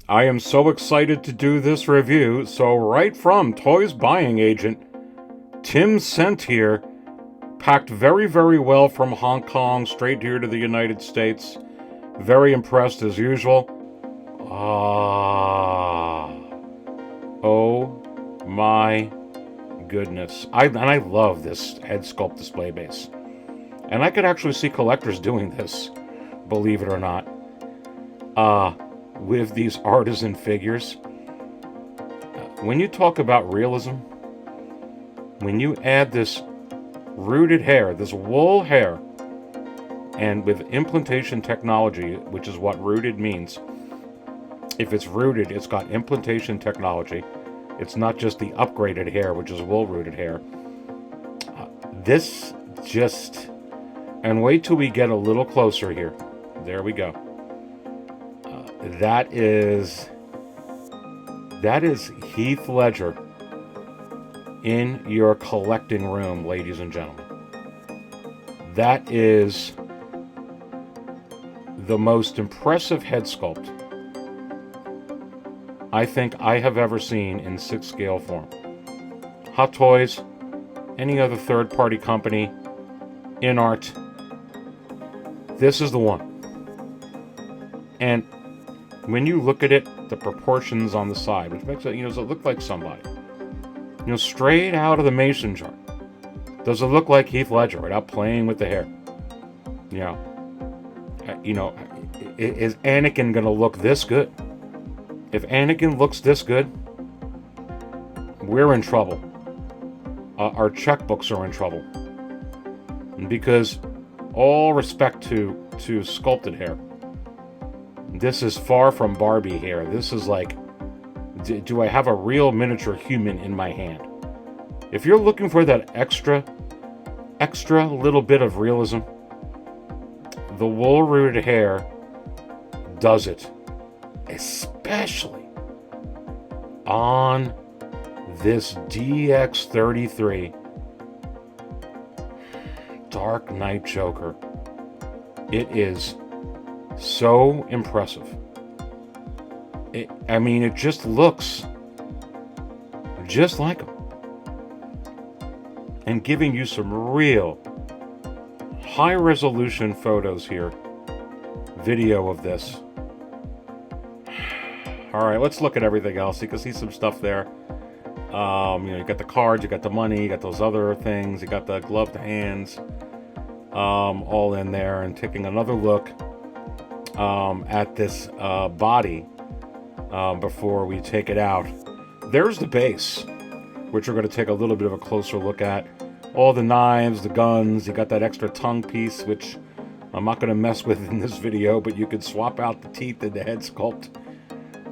I am so excited to do this review. So right from Toys Buying Agent, Tim sent here, packed very, very well from Hong Kong straight here to the United States. Very impressed as usual. Ah, oh my goodness. I love this head sculpt display base. And I could actually see collectors doing this, believe it or not. With these artisan figures. When you talk about realism, when you add this rooted hair, this wool hair, and with implantation technology, which is what rooted means. If it's rooted, it's got implantation technology. It's not just the upgraded hair, which is wool rooted hair. This just... And wait till we get a little closer here. There we go. That is Heath Ledger in your collecting room, ladies and gentlemen. That is the most impressive head sculpt I think I have ever seen in 6 scale form. Hot Toys, any other third-party company, in art, this is the one. And when you look at it, the proportions on the side, which makes it, does it look like somebody? Straight out of the mason jar. Does it look like Heath Ledger without playing with the hair? Is Anakin gonna look this good? If Anakin looks this good, we're in trouble. Our checkbooks are in trouble. Because all respect to sculpted hair, this is far from Barbie hair. This is like, do I have a real miniature human in my hand? If you're looking for that extra little bit of realism, the wool rooted hair does it. Especially on this DX33 Dark Knight Joker. It is so impressive. It just looks just like him. And giving you some real high resolution photos here. Video of this. Alright, let's look at everything else. You can see some stuff there. You got the cards, you got the money, you got those other things, you got the gloved hands, all in there. And taking another look at this body before we take it out. There's the base, which we're going to take a little bit of a closer look at. All the knives, the guns, you got that extra tongue piece, which I'm not going to mess with in this video, but you could swap out the teeth in the head sculpt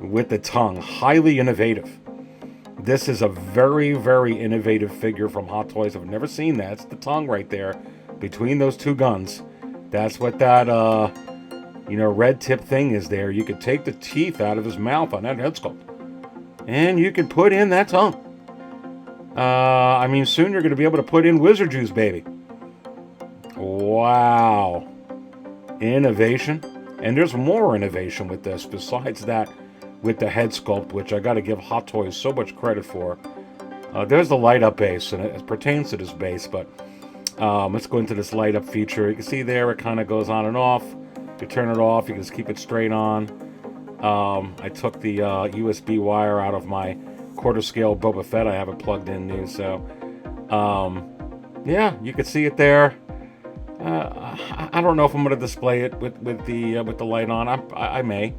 with the tongue. Highly innovative. This is a very, very innovative figure from Hot Toys. I've never seen that. It's the tongue right there between those two guns. That's what that, red tip thing is there. You could take the teeth out of his mouth on that head sculpt, and you could put in that tongue. Soon you're going to be able to put in wizard juice, baby. Wow. Innovation. And there's more innovation with this besides that with the head sculpt, which I got to give Hot Toys so much credit for. There's the light up base, and it pertains to this base, but let's go into this light up feature. You can see there it kind of goes on and off. You turn it off, you can just keep it straight on. I took the USB wire out of my quarter scale Boba Fett. I have it plugged in new, so yeah, you can see it there. I don't know if I'm going to display it with the light on. I may.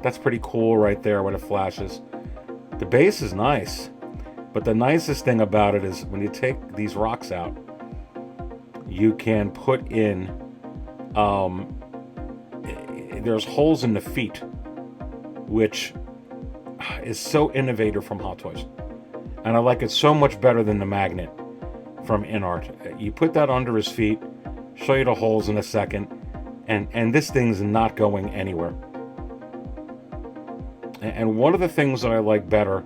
That's pretty cool right there when it flashes. The base is nice, but the nicest thing about it is when you take these rocks out, you can put in there's holes in the feet, which is so innovative from Hot Toys, and I like it so much better than the magnet from InArt. You put that under his feet, show you the holes in a second, and this thing's not going anywhere. And one of the things that I like better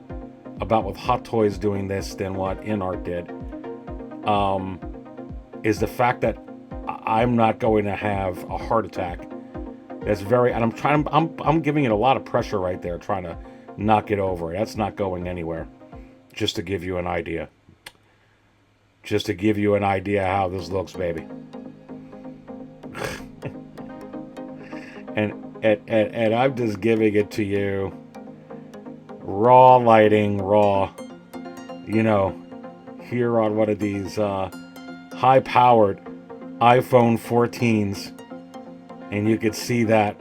about with Hot Toys doing this than what InArt did is the fact that I'm not going to have a heart attack That's very, and I'm giving it a lot of pressure right there, trying to knock it over. That's not going anywhere. Just to give you an idea. Just to give you an idea how this looks, baby. and I'm just giving it to you. Raw lighting, raw. You know, here on one of these high-powered iPhone 14s. And you could see that.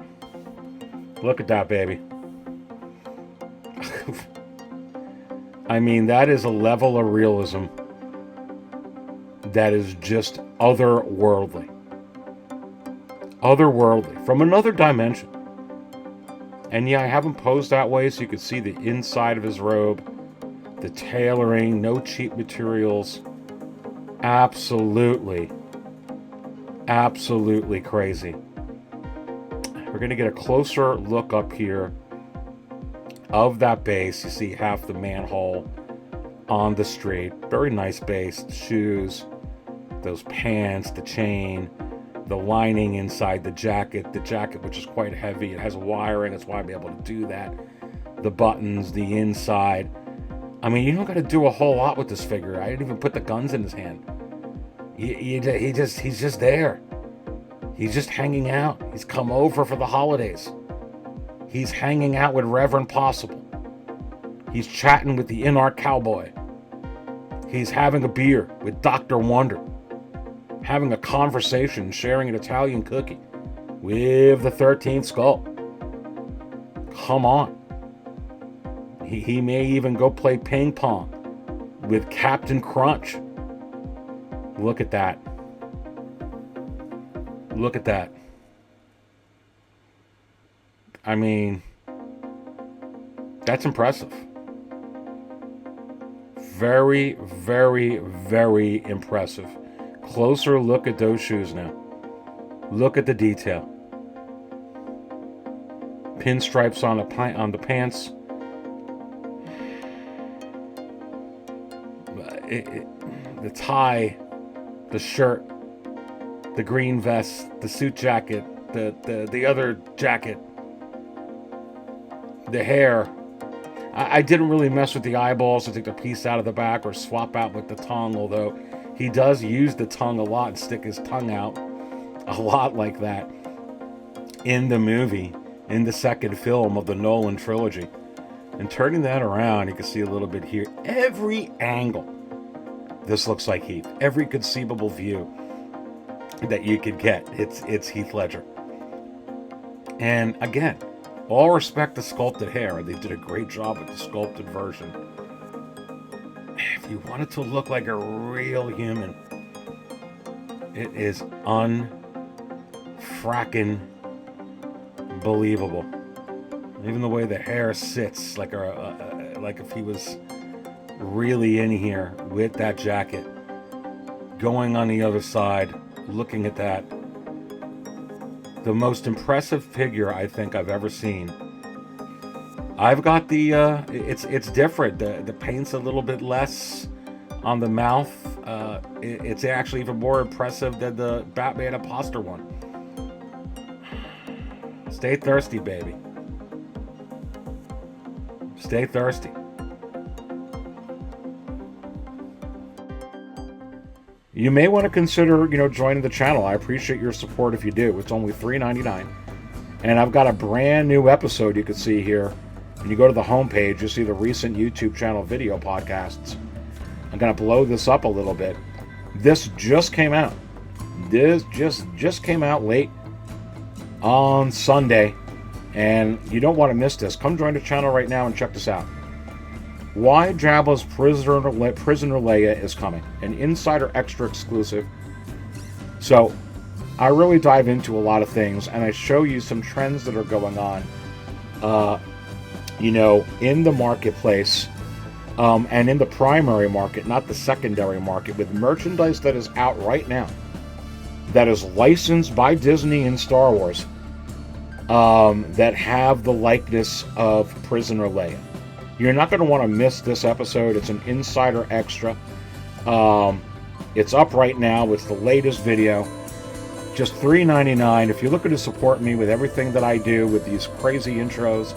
Look at that, baby. I mean, that is a level of realism that is just otherworldly. Otherworldly. From another dimension. And yeah, I have him posed that way so you could see the inside of his robe. The tailoring, no cheap materials. Absolutely crazy. We're going to get a closer look up here of that base. You see half the manhole on the street. Very nice base. The shoes, those pants, the chain, the lining inside the jacket. The jacket, which is quite heavy. It has wiring. That's why I'm able to do that. The buttons, the inside. I mean, you don't got to do a whole lot with this figure. I didn't even put the guns in his hand. He's just there. He's just hanging out. He's come over for the holidays. He's hanging out with Reverend Possible. He's chatting with the in-art cowboy. He's having a beer with Dr. Wonder. Having a conversation, sharing an Italian cookie with the 13th sculpt. Come on. He may even go play ping pong with Captain Crunch. Look at that. Look at that. I mean, that's impressive. Very, very, very impressive. Closer look at those shoes now. Look at the detail. Pinstripes on the pants. The tie, the shirt, the green vest, the suit jacket, the other jacket, the hair. I didn't really mess with the eyeballs to take the piece out of the back or swap out with the tongue, although he does use the tongue a lot and stick his tongue out a lot like that in the movie, in the second film of the Nolan trilogy. And turning that around, you can see a little bit here. Every angle, this looks like Heath. Every conceivable view that you could get, it's Heath Ledger. And again, all respect to sculpted hair. They did a great job with the sculpted version. If you want it to look like a real human, it is unfrackin' believable. Even the way the hair sits, like if he was really in here with that jacket, going on the other side, looking at that. The most impressive figure I think I've ever seen. I've got the, it's different. The paint's a little bit less on the mouth. It's actually even more impressive than the Batman imposter one. Stay thirsty, baby. Stay thirsty. You may want to consider, joining the channel. I appreciate your support if you do. It's only $3.99. And I've got a brand new episode you can see here. When you go to the homepage, you'll see the recent YouTube channel video podcasts. I'm going to blow this up a little bit. This just came out. This just came out late on Sunday. And you don't want to miss this. Come join the channel right now and check this out. Why Jabba's Prisoner Leia is coming. An insider extra exclusive. So, I really dive into a lot of things, and I show you some trends that are going on, in the marketplace, and in the primary market, not the secondary market, with merchandise that is out right now, that is licensed by Disney and Star Wars, that have the likeness of Prisoner Leia. You're not going to want to miss this episode. It's an insider extra. It's up right now. It's the latest video. just $3.99. If you're looking to support me with everything that I do, with these crazy intros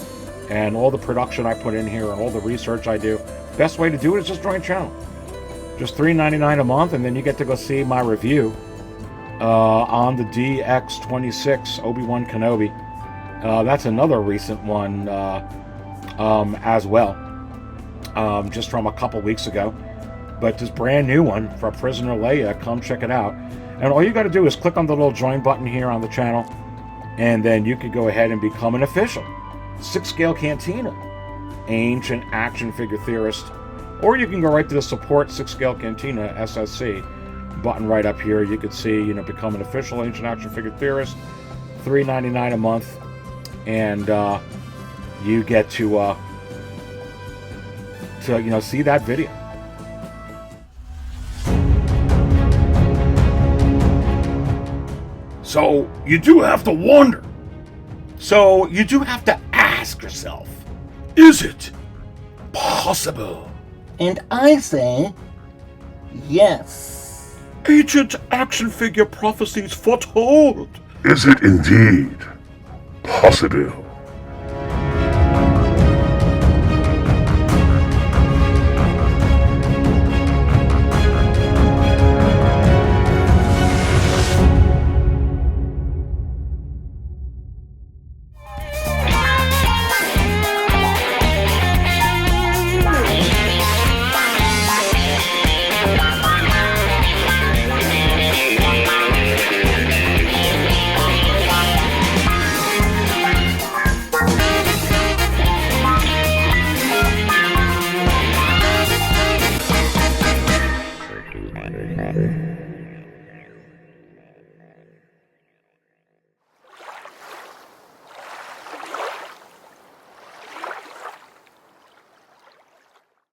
and all the production I put in here and all the research I do, best way to do it is just join the channel. Just $3.99 a month, and then you get to go see my review on the DX33 Obi-Wan Kenobi. That's another recent one as well, just from a couple weeks ago. But this brand new one for Prisoner Leia, come check it out. And all you got to do is click on the little join button here on the channel, and then you could go ahead and become an official 6-Scale Cantina Ancient Action Figure Theorist. Or you can go right to the Support 6-Scale Cantina SSC button right up here. You can see, become an official Ancient Action Figure Theorist, $3.99 a month, and you get to see that video. So you do have to wonder. So you do have to ask yourself, is it possible? And I say, yes. Ancient action figure prophecies foretold. Is it indeed possible?